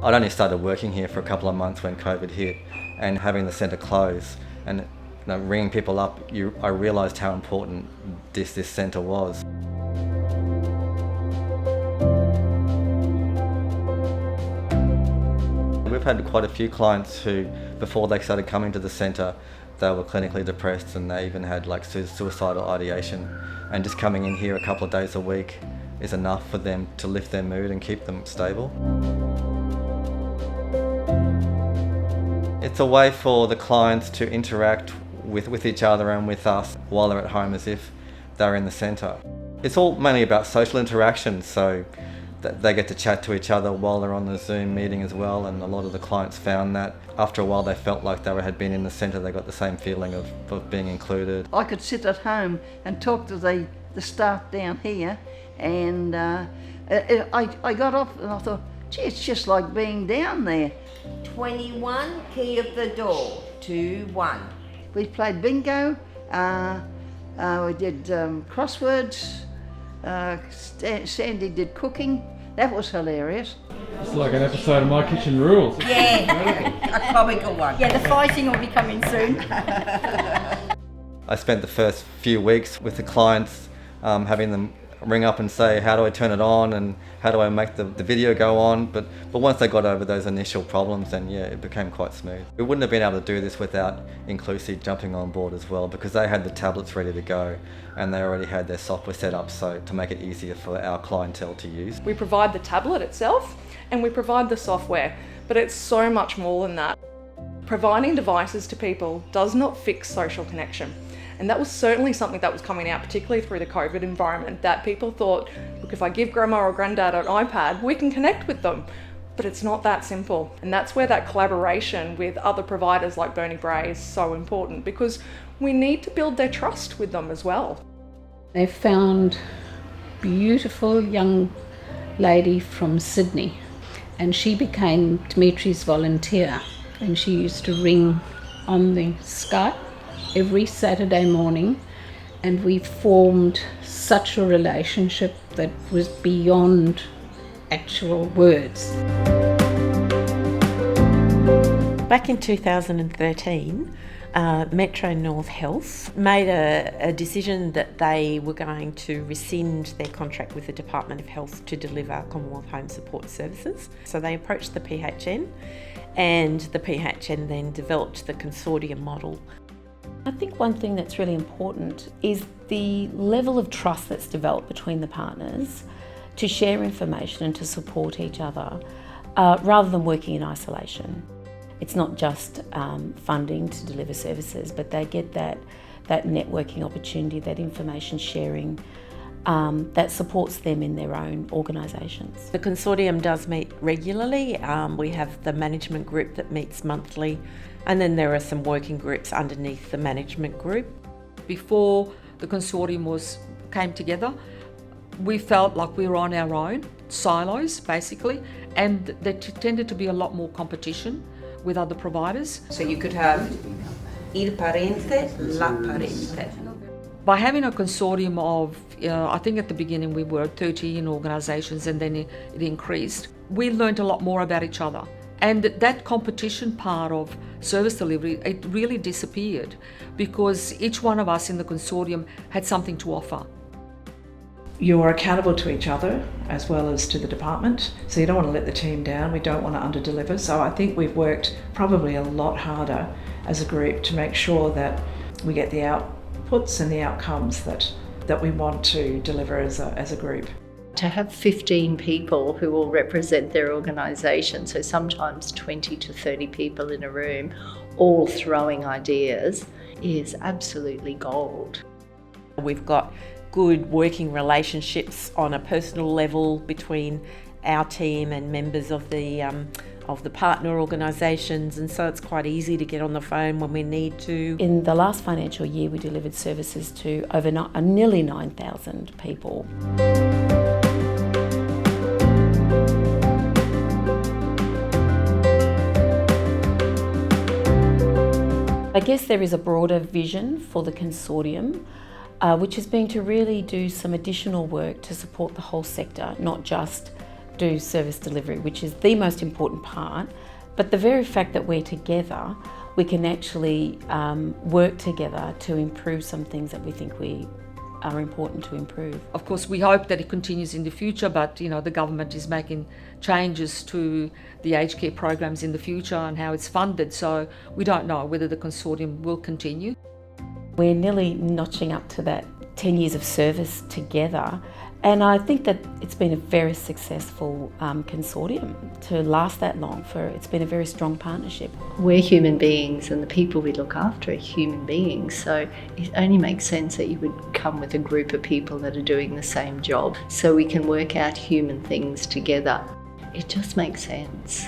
I'd only started working here for a couple of months when COVID hit, and having the centre close and ringing people up, I realised how important this centre was. We've had quite a few clients who, before they started coming to the centre, they were clinically depressed and they even had like suicidal ideation. And just coming in here a couple of days a week is enough for them to lift their mood and keep them stable. It's a way for the clients to interact with each other and with us while they're at home as if they're in the centre. It's all mainly about social interaction, so they get to chat to each other while they're on the Zoom meeting as well, and a lot of the clients found that after a while they felt like they had been in the centre. They got the same feeling of being included. I could sit at home and talk to the staff down here, and I got up and I thought, gee, it's just like being down there. 21, key of the door, 2-1. We played bingo, we did crosswords, Sandy did cooking. That was hilarious. It's like an episode of My Kitchen Rules. Yeah, a comical one. Yeah, the fighting will be coming soon. I spent the first few weeks with the clients, having them ring up and say, how do I turn it on and how do I make the video go on? But once they got over those initial problems, then yeah, it became quite smooth. We wouldn't have been able to do this without Inclusive jumping on board as well, because they had the tablets ready to go and they already had their software set up so to make it easier for our clientele to use. We provide the tablet itself and we provide the software, but it's so much more than that. Providing devices to people does not fix social connection. And that was certainly something that was coming out, particularly through the COVID environment, that people thought, look, if I give grandma or granddad an iPad, we can connect with them. But it's not that simple. And that's where that collaboration with other providers like Bernie Bray is so important, because we need to build their trust with them as well. They found a beautiful young lady from Sydney, and she became Dimitri's volunteer, and she used to ring on the Skype every Saturday morning, and we formed such a relationship that was beyond actual words. Back in 2013, Metro North Health made a decision that they were going to rescind their contract with the Department of Health to deliver Commonwealth Home Support Services. So they approached the PHN, and the PHN then developed the consortium model. I think one thing that's really important is the level of trust that's developed between the partners to share information and to support each other rather than working in isolation. It's not just funding to deliver services, but they get that networking opportunity, that information sharing that supports them in their own organisations. The consortium does meet regularly. We have the management group that meets monthly, and then there are some working groups underneath the management group. Before the consortium came together, we felt like we were on our own, silos basically, and there tended to be a lot more competition with other providers. So you could have il parente, la parente. By having a consortium of, I think at the beginning we were 13 organisations, and then it increased, we learned a lot more about each other. And that competition part of service delivery, it really disappeared because each one of us in the consortium had something to offer. You're accountable to each other as well as to the department, so you don't want to let the team down, we don't want to under-deliver. So I think we've worked probably a lot harder as a group to make sure that we get the outputs and the outcomes that we want to deliver as a group. To have 15 people who will represent their organisation, so sometimes 20 to 30 people in a room, all throwing ideas, is absolutely gold. We've got good working relationships on a personal level between our team and members of the partner organisations, and so it's quite easy to get on the phone when we need to. In the last financial year, we delivered services to over nearly 9,000 people. I guess there is a broader vision for the consortium, which has been to really do some additional work to support the whole sector, not just do service delivery, which is the most important part. But the very fact that we're together, we can actually work together to improve some things that we think we are important to improve. Of course, we hope that it continues in the future, but the government is making changes to the aged care programs in the future and how it's funded, so we don't know whether the consortium will continue. We're nearly notching up to that 10 years of service together, and I think that it's been a very successful consortium to last that long. It's been a very strong partnership. We're human beings and the people we look after are human beings, so it only makes sense that you would come with a group of people that are doing the same job so we can work out human things together. It just makes sense.